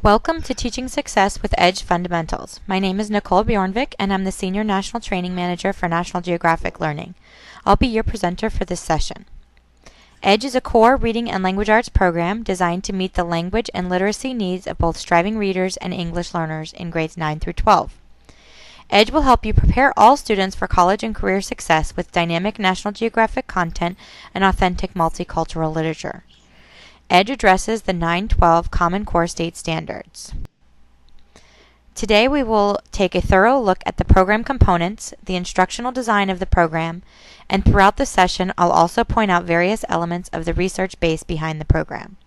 Welcome to Teaching Success with Edge Fundamentals. My name is Nicole Bjornvik, and I'm the Senior National Training Manager for National Geographic Learning. I'll be your presenter for this session. EDGE is a core reading and language arts program designed to meet the language and literacy needs of both striving readers and English learners in grades 9 through 12. EDGE will help you prepare all students for college and career success with dynamic National Geographic content and authentic multicultural literature. EDGE addresses the 9-12 Common Core State Standards. Today we will take a thorough look at the program components, the instructional design of the program, and throughout the session I'll also point out various elements of the research base behind the program.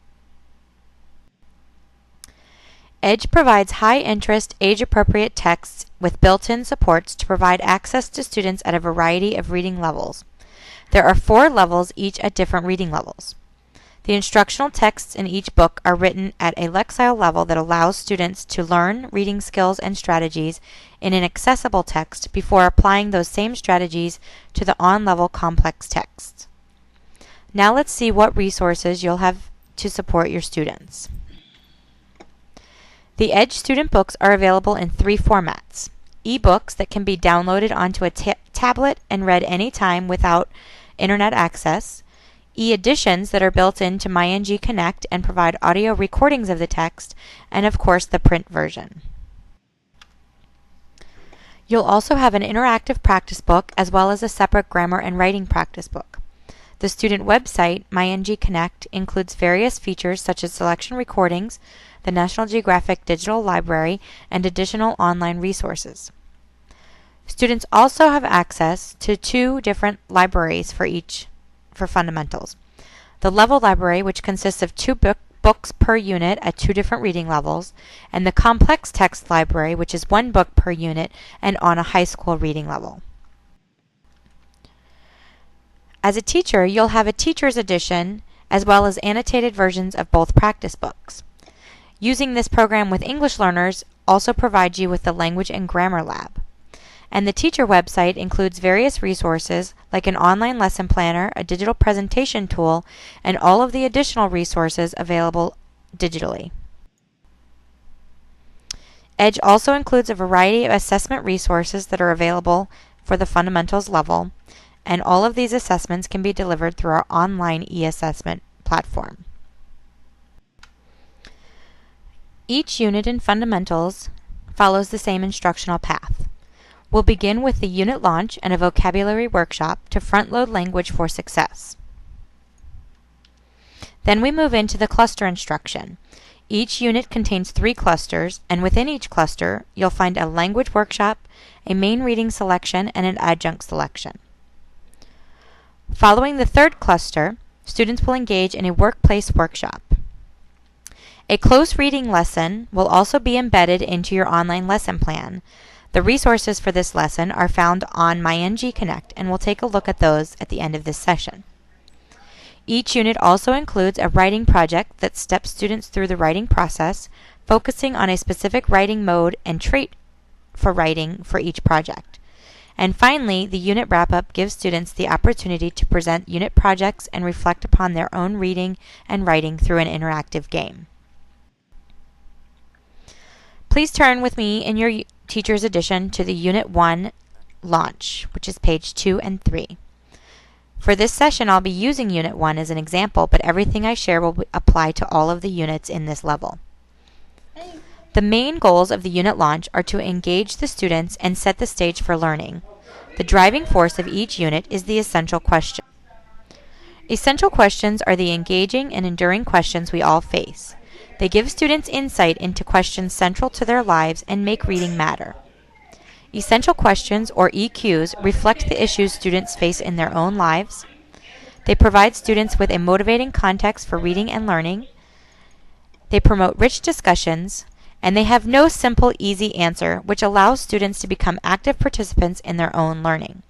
EDGE provides high-interest, age-appropriate texts with built-in supports to provide access to students at a variety of reading levels. There are 4 levels, each at different reading levels. The instructional texts in each book are written at a lexile level that allows students to learn reading skills and strategies in an accessible text before applying those same strategies to the on-level complex texts. Now let's see what resources you'll have to support your students. The EDGE student books are available in 3 formats: e-books that can be downloaded onto a tablet and read anytime without internet access, e-editions that are built into MyNG Connect and provide audio recordings of the text, and of course the print version. You'll also have an interactive practice book as well as a separate grammar and writing practice book. The student website, MyNG Connect, includes various features such as selection recordings, the National Geographic Digital Library, and additional online resources. Students also have access to 2 different libraries for fundamentals. The level library, which consists of 2 books per unit at 2 different reading levels, and the complex text library, which is 1 book per unit and on a high school reading level. As a teacher, you'll have a teacher's edition as well as annotated versions of both practice books. Using this program with English learners also provides you with the Language and Grammar Lab. And the teacher website includes various resources like an online lesson planner, a digital presentation tool, and all of the additional resources available digitally. EDGE also includes a variety of assessment resources that are available for the fundamentals level, and all of these assessments can be delivered through our online e-assessment platform. Each unit in fundamentals follows the same instructional path. We'll begin with the unit launch and a vocabulary workshop to front-load language for success. Then we move into the cluster instruction. Each unit contains 3 clusters, and within each cluster, you'll find a language workshop, a main reading selection, and an adjunct selection. Following the 3rd cluster, students will engage in a workplace workshop. A close reading lesson will also be embedded into your online lesson plan. The resources for this lesson are found on MyNG Connect, and we'll take a look at those at the end of this session. Each unit also includes a writing project that steps students through the writing process, focusing on a specific writing mode and trait for writing for each project. And finally, the unit wrap-up gives students the opportunity to present unit projects and reflect upon their own reading and writing through an interactive game. Please turn with me in your Teacher's Edition to the Unit 1 launch, which is page 2 and 3. For this session, I'll be using Unit 1 as an example, but everything I share will apply to all of the units in this level. The main goals of the unit launch are to engage the students and set the stage for learning. The driving force of each unit is the essential question. Essential questions are the engaging and enduring questions we all face. They give students insight into questions central to their lives and make reading matter. Essential questions, or EQs, reflect the issues students face in their own lives. They provide students with a motivating context for reading and learning. They promote rich discussions, and they have no simple, easy answer, which allows students to become active participants in their own learning.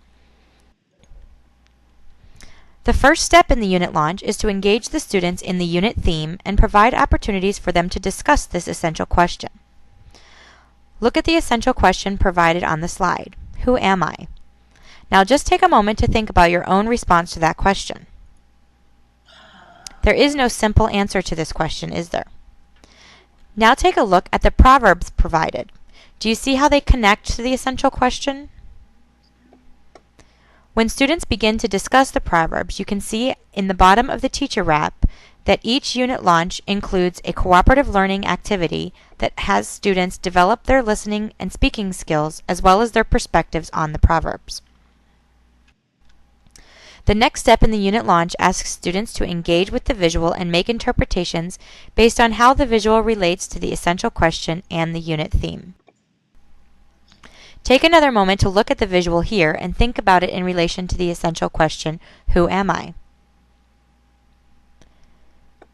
The first step in the unit launch is to engage the students in the unit theme and provide opportunities for them to discuss this essential question. Look at the essential question provided on the slide. Who am I? Now just take a moment to think about your own response to that question. There is no simple answer to this question, is there? Now take a look at the proverbs provided. Do you see how they connect to the essential question? When students begin to discuss the proverbs, you can see in the bottom of the teacher wrap that each unit launch includes a cooperative learning activity that has students develop their listening and speaking skills as well as their perspectives on the proverbs. The next step in the unit launch asks students to engage with the visual and make interpretations based on how the visual relates to the essential question and the unit theme. Take another moment to look at the visual here and think about it in relation to the essential question, who am I?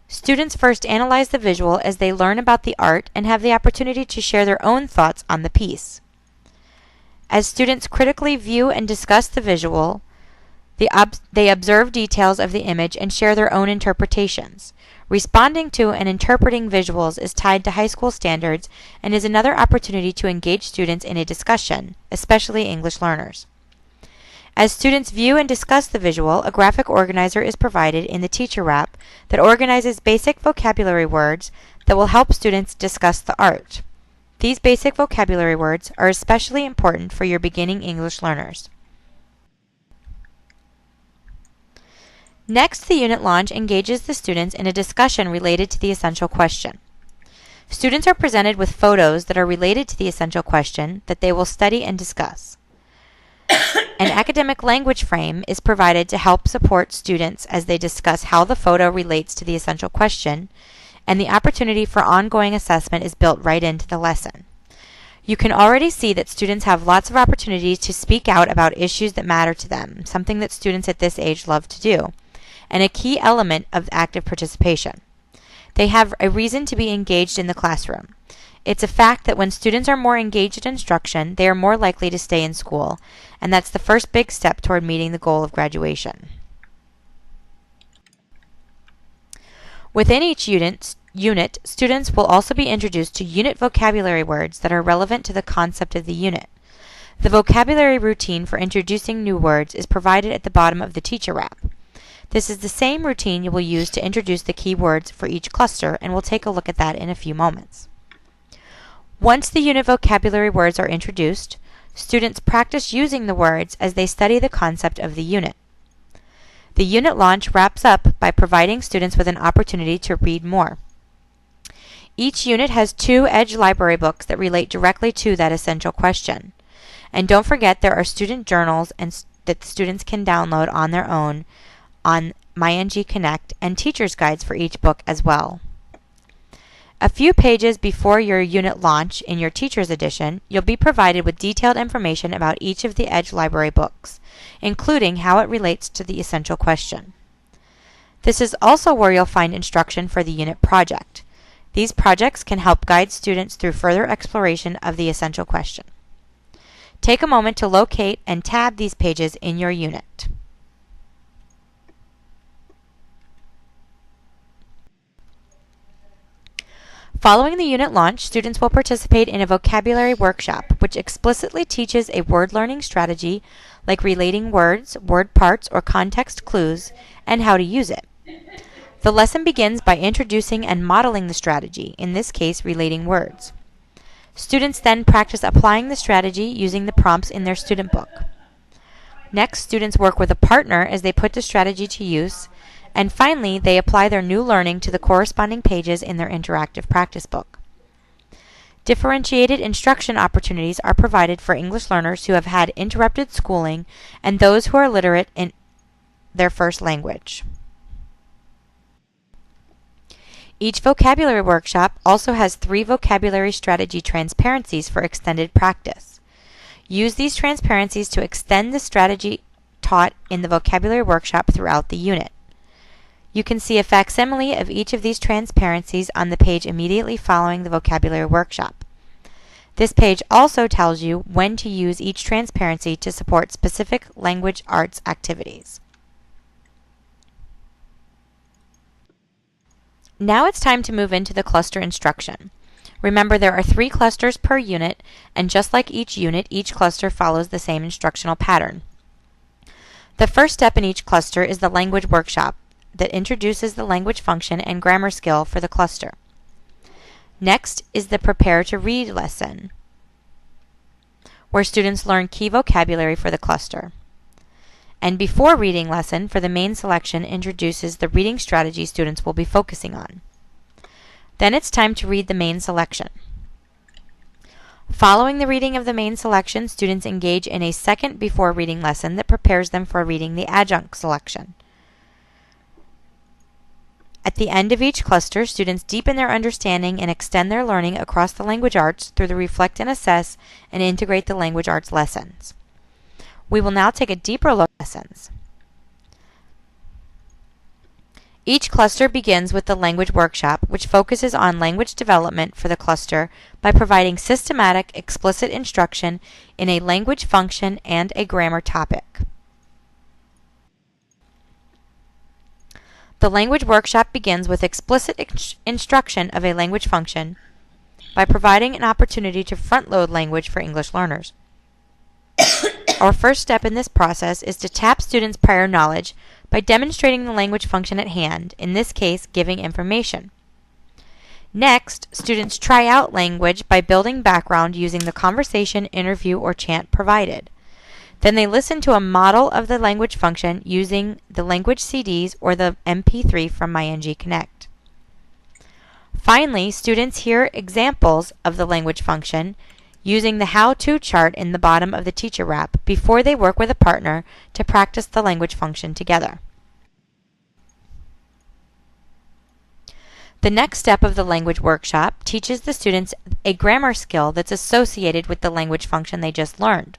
Students first analyze the visual as they learn about the art and have the opportunity to share their own thoughts on the piece. As students critically view and discuss the visual, they observe details of the image and share their own interpretations. Responding to and interpreting visuals is tied to high school standards and is another opportunity to engage students in a discussion, especially English learners. As students view and discuss the visual, a graphic organizer is provided in the teacher wrap that organizes basic vocabulary words that will help students discuss the art. These basic vocabulary words are especially important for your beginning English learners. Next, the unit launch engages the students in a discussion related to the essential question. Students are presented with photos that are related to the essential question that they will study and discuss. An academic language frame is provided to help support students as they discuss how the photo relates to the essential question, and the opportunity for ongoing assessment is built right into the lesson. You can already see that students have lots of opportunities to speak out about issues that matter to them, something that students at this age love to do, and a key element of active participation. They have a reason to be engaged in the classroom. It's a fact that when students are more engaged in instruction, they are more likely to stay in school, and that's the first big step toward meeting the goal of graduation. Within each unit, students will also be introduced to unit vocabulary words that are relevant to the concept of the unit. The vocabulary routine for introducing new words is provided at the bottom of the teacher wrap. This is the same routine you will use to introduce the key words for each cluster, and we'll take a look at that in a few moments. Once the unit vocabulary words are introduced, students practice using the words as they study the concept of the unit. The unit launch wraps up by providing students with an opportunity to read more. Each unit has 2 Edge library books that relate directly to that essential question. And don't forget there are student journals that students can download on their own on MyNG Connect and teacher's guides for each book as well. A few pages before your unit launch in your teacher's edition, you'll be provided with detailed information about each of the Edge library books, including how it relates to the essential question. This is also where you'll find instruction for the unit project. These projects can help guide students through further exploration of the essential question. Take a moment to locate and tab these pages in your unit. Following the unit launch, students will participate in a vocabulary workshop, which explicitly teaches a word learning strategy like relating words, word parts, or context clues, and how to use it. The lesson begins by introducing and modeling the strategy, in this case, relating words. Students then practice applying the strategy using the prompts in their student book. Next, students work with a partner as they put the strategy to use, and finally, they apply their new learning to the corresponding pages in their interactive practice book. Differentiated instruction opportunities are provided for English learners who have had interrupted schooling and those who are literate in their first language. Each vocabulary workshop also has 3 vocabulary strategy transparencies for extended practice. Use these transparencies to extend the strategy taught in the vocabulary workshop throughout the unit. You can see a facsimile of each of these transparencies on the page immediately following the vocabulary workshop. This page also tells you when to use each transparency to support specific language arts activities. Now it's time to move into the cluster instruction. Remember, there are 3 clusters per unit, and just like each unit, each cluster follows the same instructional pattern. The first step in each cluster is the language workshop that introduces the language function and grammar skill for the cluster. Next is the Prepare to Read lesson, where students learn key vocabulary for the cluster. And Before Reading lesson for the main selection introduces the reading strategy students will be focusing on. Then it's time to read the main selection. Following the reading of the main selection, students engage in a second Before Reading lesson that prepares them for reading the adjunct selection. At the end of each cluster, students deepen their understanding and extend their learning across the language arts through the Reflect and Assess and Integrate the Language Arts lessons. We will now take a deeper look at lessons. Each cluster begins with the language workshop, which focuses on language development for the cluster by providing systematic, explicit instruction in a language function and a grammar topic. The language workshop begins with explicit instruction of a language function by providing an opportunity to front-load language for English learners. Our first step in this process is to tap students' prior knowledge by demonstrating the language function at hand, in this case, giving information. Next, students try out language by building background using the conversation, interview, or chant provided. Then they listen to a model of the language function using the language CDs or the MP3 from MyNG Connect. Finally, students hear examples of the language function using the how-to chart in the bottom of the teacher wrap before they work with a partner to practice the language function together. The next step of the language workshop teaches the students a grammar skill that's associated with the language function they just learned.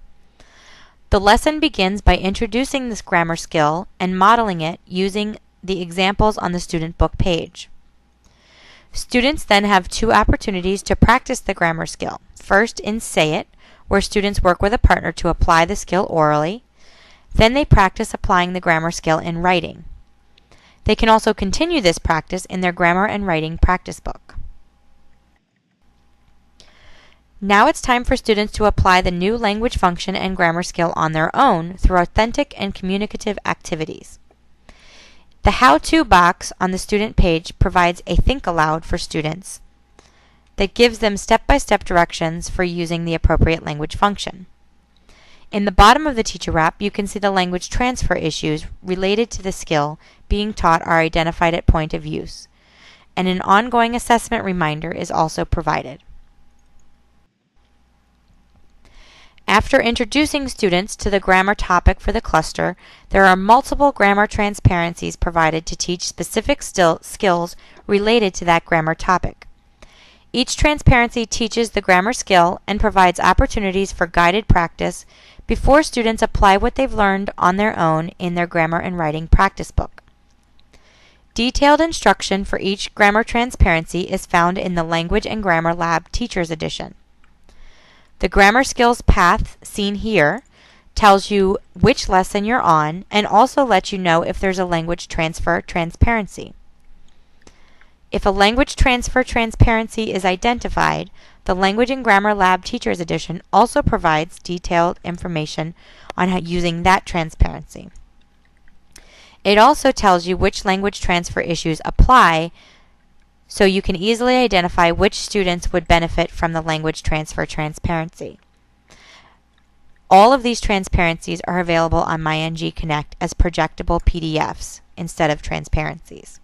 The lesson begins by introducing this grammar skill and modeling it using the examples on the student book page. Students then have two opportunities to practice the grammar skill. First in Say It, where students work with a partner to apply the skill orally. Then they practice applying the grammar skill in writing. They can also continue this practice in their grammar and writing practice book. Now it's time for students to apply the new language function and grammar skill on their own through authentic and communicative activities. The How-To box on the student page provides a think aloud for students that gives them step-by-step directions for using the appropriate language function. In the bottom of the teacher wrap, you can see the language transfer issues related to the skill being taught are identified at point of use, and an ongoing assessment reminder is also provided. After introducing students to the grammar topic for the cluster, there are multiple grammar transparencies provided to teach specific skills related to that grammar topic. Each transparency teaches the grammar skill and provides opportunities for guided practice before students apply what they've learned on their own in their grammar and writing practice book. Detailed instruction for each grammar transparency is found in the Language and Grammar Lab Teacher's Edition. The grammar skills path, seen here, tells you which lesson you're on and also lets you know if there's a language transfer transparency. If a language transfer transparency is identified, the Language and Grammar Lab Teacher's Edition also provides detailed information on how using that transparency. It also tells you which language transfer issues apply, so you can easily identify which students would benefit from the language transfer transparency. All of these transparencies are available on MyNG Connect as projectable PDFs instead of transparencies.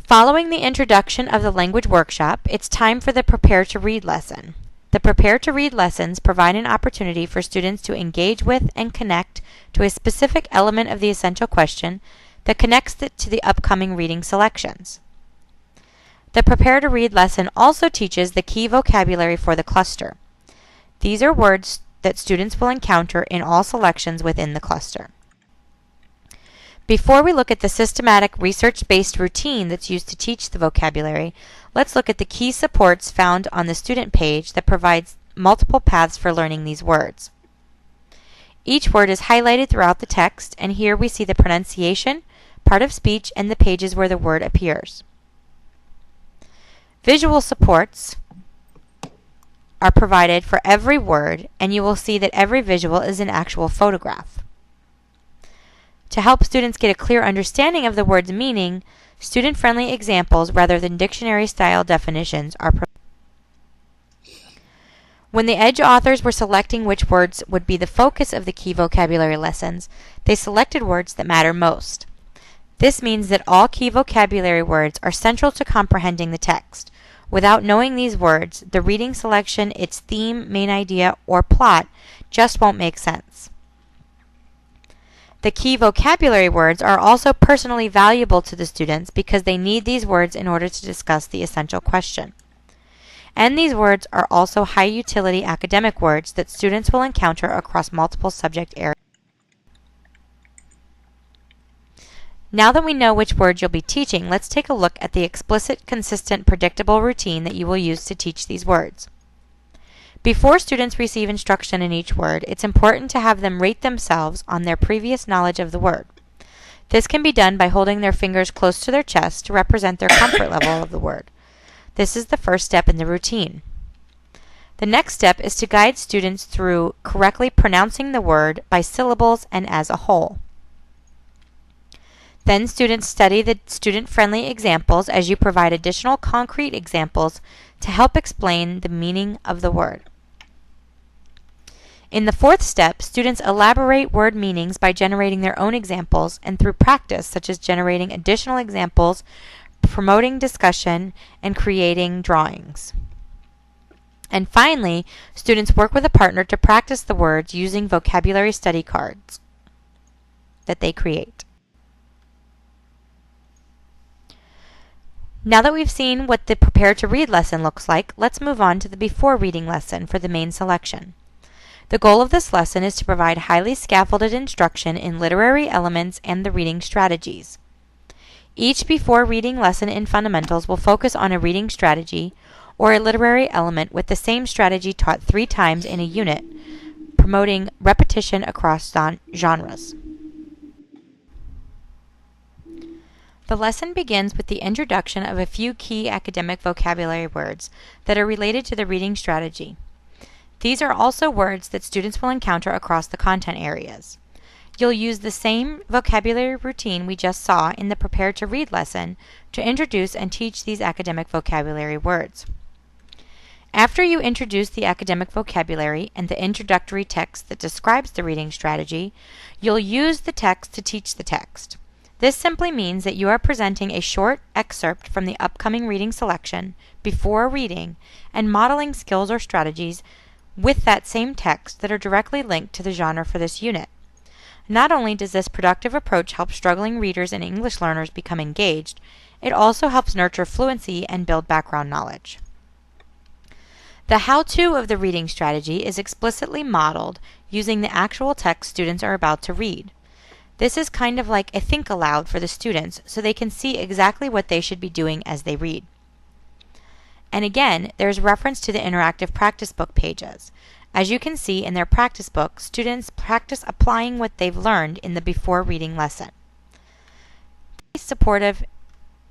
Following the introduction of the language workshop, it's time for the Prepare to Read lesson. The Prepare to Read lessons provide an opportunity for students to engage with and connect to a specific element of the essential question that connects it to the upcoming reading selections. The Prepare to Read lesson also teaches the key vocabulary for the cluster. These are words that students will encounter in all selections within the cluster. Before we look at the systematic research-based routine that's used to teach the vocabulary, let's look at the key supports found on the student page that provides multiple paths for learning these words. Each word is highlighted throughout the text, and here we see the pronunciation, part of speech, and the pages where the word appears. Visual supports are provided for every word, and you will see that every visual is an actual photograph. To help students get a clear understanding of the word's meaning, student-friendly examples rather than dictionary-style definitions are provided. When the EDGE authors were selecting which words would be the focus of the key vocabulary lessons, they selected words that matter most. This means that all key vocabulary words are central to comprehending the text. Without knowing these words, the reading selection, its theme, main idea, or plot just won't make sense. The key vocabulary words are also personally valuable to the students because they need these words in order to discuss the essential question. And these words are also high-utility academic words that students will encounter across multiple subject areas. Now that we know which words you'll be teaching, let's take a look at the explicit, consistent, predictable routine that you will use to teach these words. Before students receive instruction in each word, it's important to have them rate themselves on their previous knowledge of the word. This can be done by holding their fingers close to their chest to represent their comfort level of the word. This is the first step in the routine. The next step is to guide students through correctly pronouncing the word by syllables and as a whole. Then students study the student-friendly examples as you provide additional concrete examples to help explain the meaning of the word. In the fourth step, students elaborate word meanings by generating their own examples and through practice, such as generating additional examples, promoting discussion, and creating drawings. And finally, students work with a partner to practice the words using vocabulary study cards that they create. Now that we've seen what the Prepare to Read lesson looks like, let's move on to the Before Reading lesson for the main selection. The goal of this lesson is to provide highly scaffolded instruction in literary elements and the reading strategies. Each Before Reading lesson in Fundamentals will focus on a reading strategy or a literary element with the same strategy taught 3 times in a unit, promoting repetition across genres. The lesson begins with the introduction of a few key academic vocabulary words that are related to the reading strategy. These are also words that students will encounter across the content areas. You'll use the same vocabulary routine we just saw in the Prepare to Read lesson to introduce and teach these academic vocabulary words. After you introduce the academic vocabulary and the introductory text that describes the reading strategy, you'll use the text to teach the text. This simply means that you are presenting a short excerpt from the upcoming reading selection before reading and modeling skills or strategies with that same text that are directly linked to the genre for this unit. Not only does this productive approach help struggling readers and English learners become engaged, it also helps nurture fluency and build background knowledge. The how-to of the reading strategy is explicitly modeled using the actual text students are about to read. This is kind of like a think aloud for the students so they can see exactly what they should be doing as they read. And again, there's reference to the interactive practice book pages. As you can see in their practice book, students practice applying what they've learned in the Before Reading lesson. Supportive,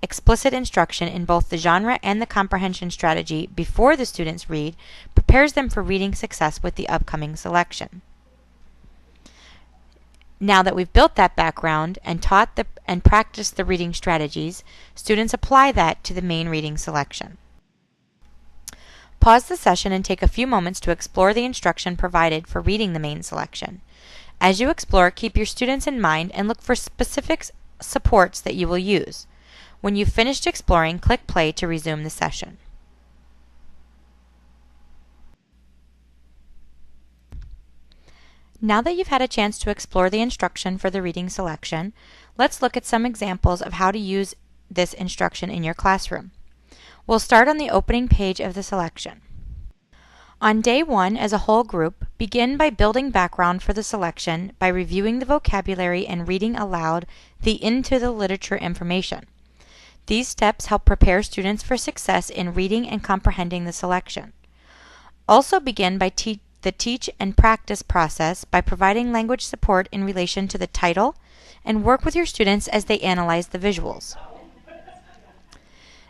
explicit instruction in both the genre and the comprehension strategy before the students read prepares them for reading success with the upcoming selection. Now that we've built that background and taught and practiced the reading strategies, students apply that to the main reading selection. Pause the session and take a few moments to explore the instruction provided for reading the main selection. As you explore, keep your students in mind and look for specific supports that you will use. When you've finished exploring, click play to resume the session. Now that you've had a chance to explore the instruction for the reading selection, let's look at some examples of how to use this instruction in your classroom. We'll start on the opening page of the selection. On day 1, as a whole group, begin by building background for the selection by reviewing the vocabulary and reading aloud the into the literature information. These steps help prepare students for success in reading and comprehending the selection. Also begin by the teach and practice process by providing language support in relation to the title and work with your students as they analyze the visuals.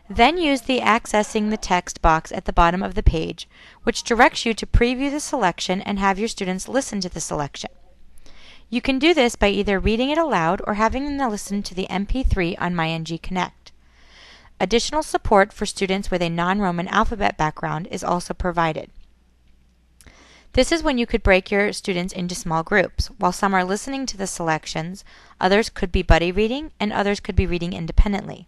Then use the Accessing the Text box at the bottom of the page, which directs you to preview the selection and have your students listen to the selection. You can do this by either reading it aloud or having them listen to the MP3 on MyNG Connect. Additional support for students with a non-Roman alphabet background is also provided. This is when you could break your students into small groups. While some are listening to the selections, others could be buddy reading and others could be reading independently.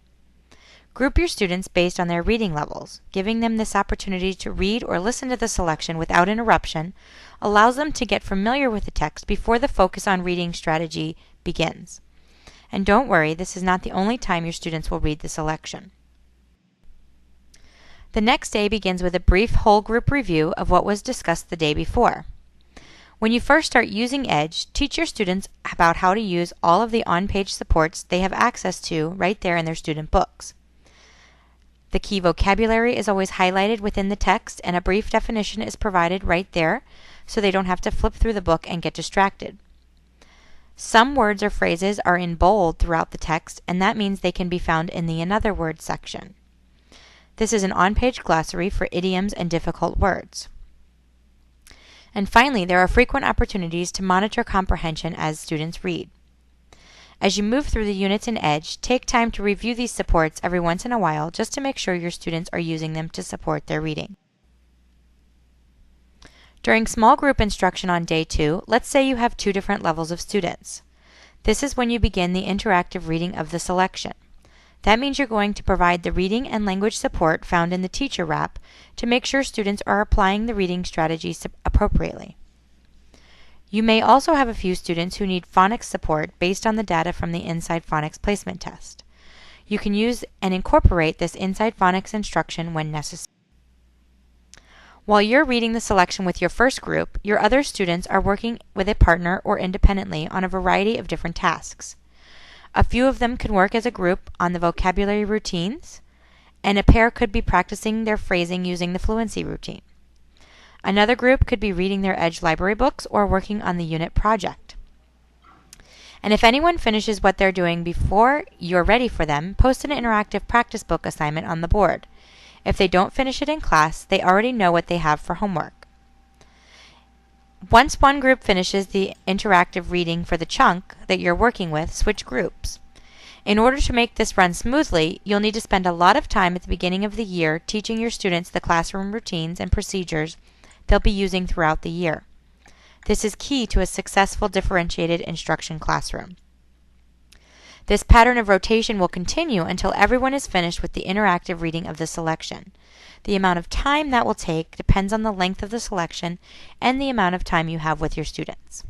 Group your students based on their reading levels. Giving them this opportunity to read or listen to the selection without interruption allows them to get familiar with the text before the focus on reading strategy begins. And don't worry, this is not the only time your students will read the selection. The next day begins with a brief whole group review of what was discussed the day before. When you first start using Edge, teach your students about how to use all of the on-page supports they have access to right there in their student books. The key vocabulary is always highlighted within the text, and a brief definition is provided right there so they don't have to flip through the book and get distracted. Some words or phrases are in bold throughout the text, and that means they can be found in the Another Word section. This is an on-page glossary for idioms and difficult words. And finally, there are frequent opportunities to monitor comprehension as students read. As you move through the units in Edge, take time to review these supports every once in a while just to make sure your students are using them to support their reading. During small group instruction on day 2, let's say you have 2 different levels of students. This is when you begin the interactive reading of the selection. That means you're going to provide the reading and language support found in the teacher wrap to make sure students are applying the reading strategies appropriately. You may also have a few students who need phonics support based on the data from the Inside Phonics Placement Test. You can use and incorporate this Inside Phonics instruction when necessary. While you're reading the selection with your first group, your other students are working with a partner or independently on a variety of different tasks. A few of them can work as a group on the vocabulary routines, and a pair could be practicing their phrasing using the fluency routine. Another group could be reading their Edge library books or working on the unit project. And if anyone finishes what they're doing before you're ready for them, post an interactive practice book assignment on the board. If they don't finish it in class, they already know what they have for homework. Once one group finishes the interactive reading for the chunk that you're working with, switch groups. In order to make this run smoothly, you'll need to spend a lot of time at the beginning of the year teaching your students the classroom routines and procedures they'll be using throughout the year. This is key to a successful differentiated instruction classroom. This pattern of rotation will continue until everyone is finished with the interactive reading of the selection. The amount of time that will take depends on the length of the selection and the amount of time you have with your students.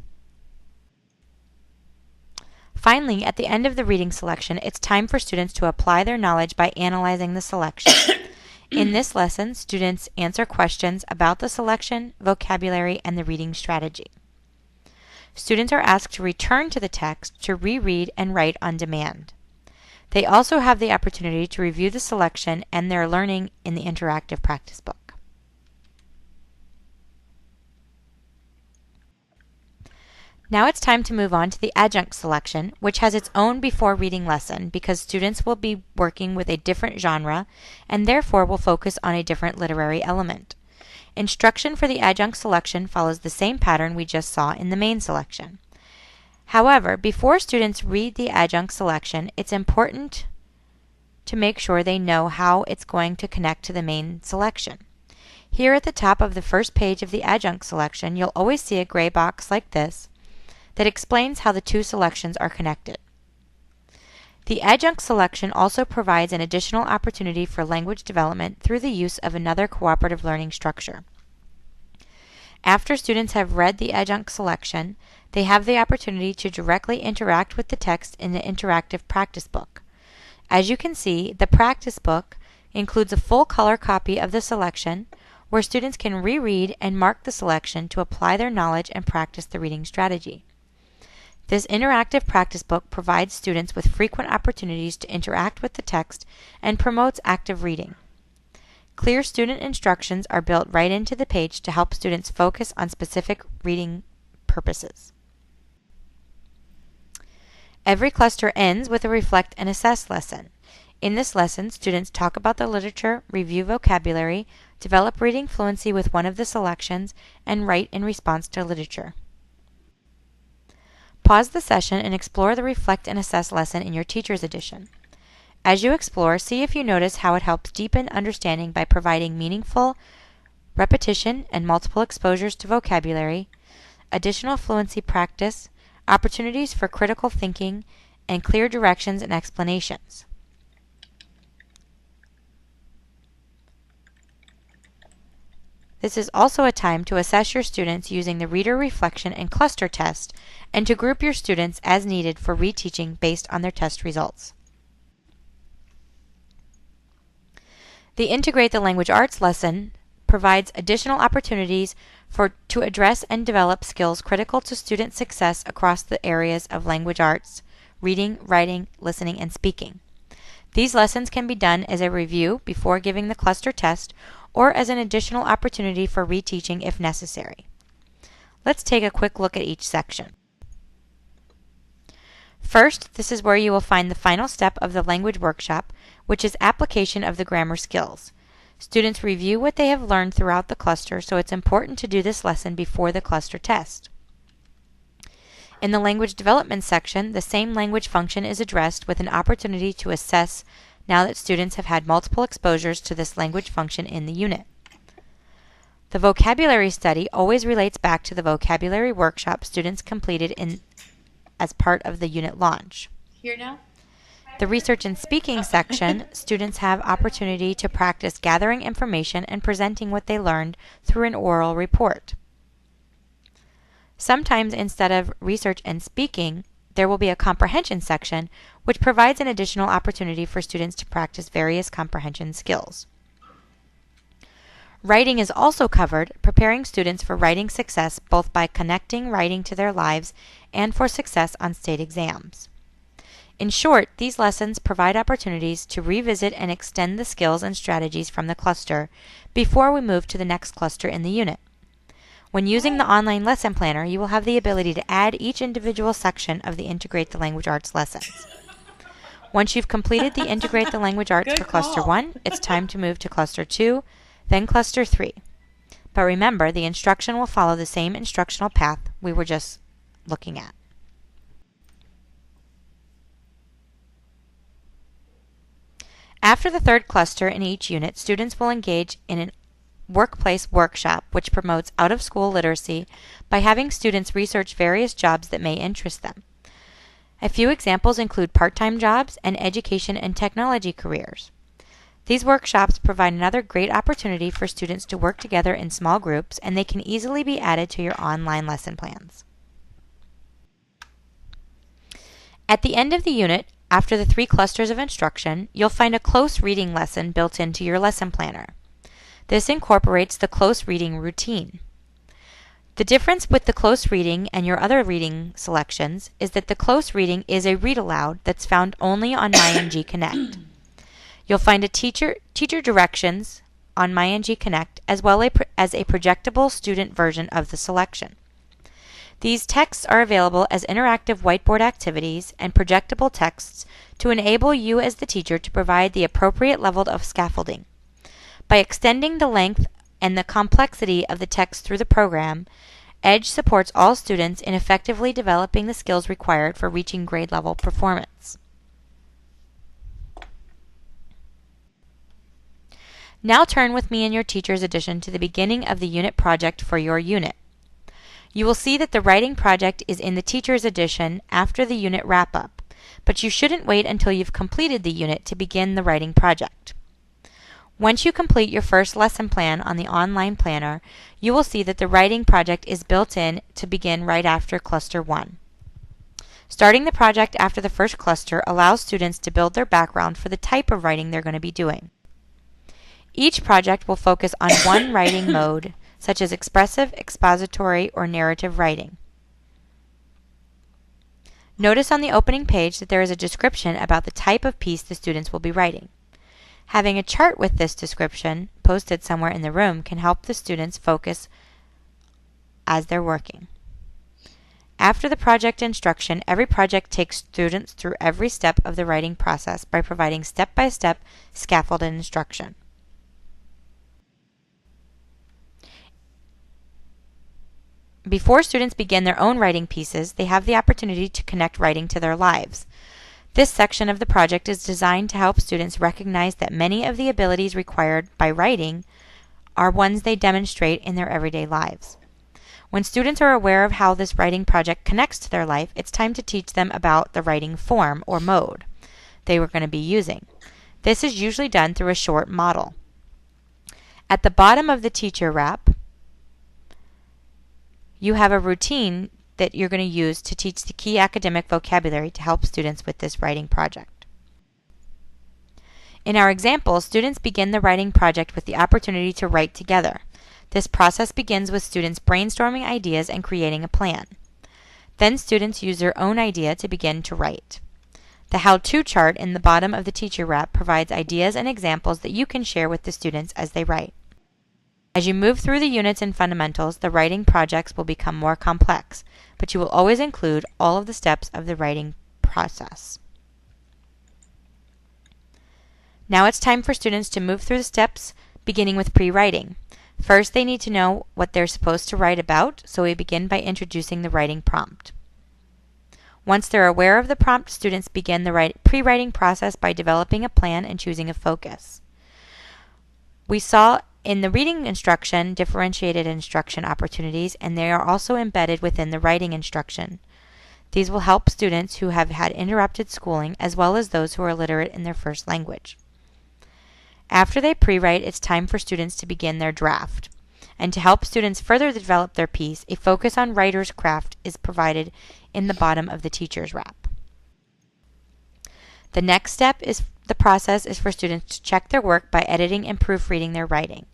Finally, at the end of the reading selection, it's time for students to apply their knowledge by analyzing the selection. In this lesson, students answer questions about the selection, vocabulary, and the reading strategy. Students are asked to return to the text to reread and write on demand. They also have the opportunity to review the selection and their learning in the interactive practice book. Now it's time to move on to the adjunct selection, which has its own before reading lesson because students will be working with a different genre and therefore will focus on a different literary element. Instruction for the adjunct selection follows the same pattern we just saw in the main selection. However, before students read the adjunct selection, it's important to make sure they know how it's going to connect to the main selection. Here at the top of the first page of the adjunct selection, you'll always see a gray box like this that explains how the 2 selections are connected. The adjunct selection also provides an additional opportunity for language development through the use of another cooperative learning structure. After students have read the adjunct selection, they have the opportunity to directly interact with the text in the interactive practice book. As you can see, the practice book includes a full color copy of the selection where students can reread and mark the selection to apply their knowledge and practice the reading strategy. This interactive practice book provides students with frequent opportunities to interact with the text and promotes active reading. Clear student instructions are built right into the page to help students focus on specific reading purposes. Every cluster ends with a reflect and assess lesson. In this lesson, students talk about the literature, review vocabulary, develop reading fluency with one of the selections, and write in response to literature. Pause the session and explore the Reflect and Assess lesson in your Teacher's Edition. As you explore, see if you notice how it helps deepen understanding by providing meaningful repetition and multiple exposures to vocabulary, additional fluency practice, opportunities for critical thinking, and clear directions and explanations. This is also a time to assess your students using the reader reflection and cluster test, and to group your students as needed for reteaching based on their test results. The Integrate the Language Arts lesson provides additional opportunities to address and develop skills critical to student success across the areas of language arts, reading, writing, listening, and speaking. These lessons can be done as a review before giving the cluster test or as an additional opportunity for reteaching if necessary. Let's take a quick look at each section. First, this is where you will find the final step of the language workshop, which is application of the grammar skills. Students review what they have learned throughout the cluster, so it's important to do this lesson before the cluster test. In the language development section, the same language function is addressed with an opportunity to assess now that students have had multiple exposures to this language function in the unit. The vocabulary study always relates back to the vocabulary workshop students completed as part of the unit launch. Here now? The research and speaking section, students have opportunity to practice gathering information and presenting what they learned through an oral report. Sometimes instead of research and speaking, there will be a comprehension section, which provides an additional opportunity for students to practice various comprehension skills. Writing is also covered, preparing students for writing success both by connecting writing to their lives and for success on state exams. In short, these lessons provide opportunities to revisit and extend the skills and strategies from the cluster before we move to the next cluster in the unit. When using the online lesson planner, you will have the ability to add each individual section of the Integrate the Language Arts lessons. Once you've completed the Integrate the Language Arts for Cluster 1, it's time to move to Cluster 2, then Cluster 3. But remember, the instruction will follow the same instructional path we were just looking at. After the third cluster in each unit, students will engage in a workplace workshop which promotes out-of-school literacy by having students research various jobs that may interest them. A few examples include part-time jobs and education and technology careers. These workshops provide another great opportunity for students to work together in small groups, and they can easily be added to your online lesson plans. At the end of the unit, after the 3 clusters of instruction, you'll find a close reading lesson built into your lesson planner. This incorporates the close reading routine. The difference with the close reading and your other reading selections is that the close reading is a read aloud that's found only on MyNG Connect. You'll find a teacher directions on MyNG Connect as well as a projectable student version of the selection. These texts are available as interactive whiteboard activities and projectable texts to enable you as the teacher to provide the appropriate level of scaffolding. By extending the length and the complexity of the text through the program, Edge supports all students in effectively developing the skills required for reaching grade level performance. Now turn with me in your Teacher's Edition to the beginning of the unit project for your unit. You will see that the writing project is in the Teacher's Edition after the unit wrap-up, but you shouldn't wait until you've completed the unit to begin the writing project. Once you complete your first lesson plan on the online planner, you will see that the writing project is built in to begin right after Cluster 1. Starting the project after the first cluster allows students to build their background for the type of writing they're going to be doing. Each project will focus on one writing mode, such as expressive, expository, or narrative writing. Notice on the opening page that there is a description about the type of piece the students will be writing. Having a chart with this description posted somewhere in the room can help the students focus as they're working. After the project instruction, every project takes students through every step of the writing process by providing step-by-step scaffolded instruction. Before students begin their own writing pieces, they have the opportunity to connect writing to their lives. This section of the project is designed to help students recognize that many of the abilities required by writing are ones they demonstrate in their everyday lives. When students are aware of how this writing project connects to their life, it's time to teach them about the writing form or mode they were going to be using. This is usually done through a short model. At the bottom of the teacher wrap, you have a routine that you're going to use to teach the key academic vocabulary to help students with this writing project. In our example, students begin the writing project with the opportunity to write together. This process begins with students brainstorming ideas and creating a plan. Then students use their own idea to begin to write. The how-to chart in the bottom of the teacher wrap provides ideas and examples that you can share with the students as they write. As you move through the units and fundamentals, the writing projects will become more complex, but you will always include all of the steps of the writing process. Now it's time for students to move through the steps, beginning with pre-writing. First, they need to know what they're supposed to write about, so we begin by introducing the writing prompt. Once they're aware of the prompt, students begin the pre-writing process by developing a plan and choosing a focus. We saw in the reading instruction differentiated instruction opportunities, and they are also embedded within the writing instruction. These will help students who have had interrupted schooling as well as those who are literate in their first language. After they pre-write, it's time for students to begin their draft. And to help students further develop their piece, a focus on writer's craft is provided in the bottom of the teacher's wrap. The next step is the process is for students to check their work by editing and proofreading their writing.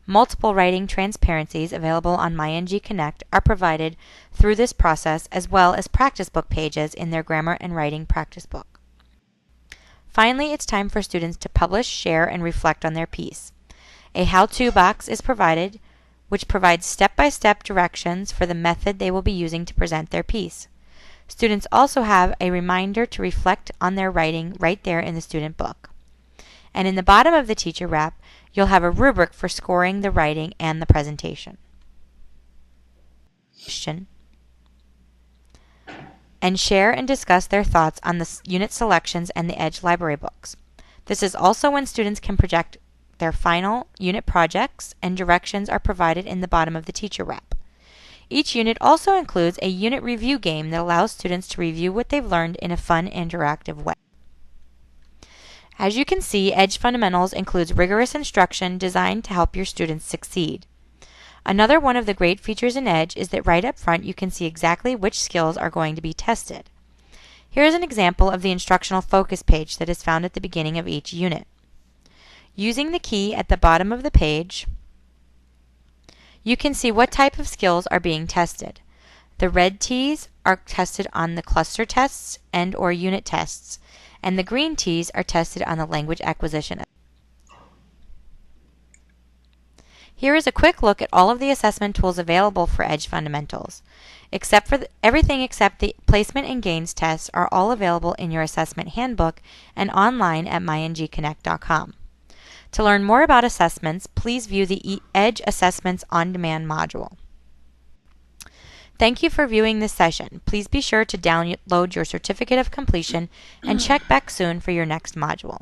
Multiple writing transparencies available on MyNG Connect are provided through this process, as well as practice book pages in their grammar and writing practice book. Finally, it's time for students to publish, share, and reflect on their piece. A how-to box is provided, which provides step-by-step directions for the method they will be using to present their piece. Students also have a reminder to reflect on their writing right there in the student book. And in the bottom of the teacher wrap, you'll have a rubric for scoring the writing and the presentation. And share and discuss their thoughts on the unit selections and the Edge library books. This is also when students can project their final unit projects, and directions are provided in the bottom of the teacher wrap. Each unit also includes a unit review game that allows students to review what they've learned in a fun, interactive way. As you can see, Edge Fundamentals includes rigorous instruction designed to help your students succeed. Another one of the great features in Edge is that right up front you can see exactly which skills are going to be tested. Here is an example of the instructional focus page that is found at the beginning of each unit. Using the key at the bottom of the page, you can see what type of skills are being tested. The red T's are tested on the cluster tests and/or unit tests, and the green T's are tested on the language acquisition. Here is a quick look at all of the assessment tools available for Edge Fundamentals. Everything except the placement and gains tests are all available in your assessment handbook and online at myngconnect.com. To learn more about assessments, please view the Edge Assessments On Demand module. Thank you for viewing this session. Please be sure to download your certificate of completion and check back soon for your next module.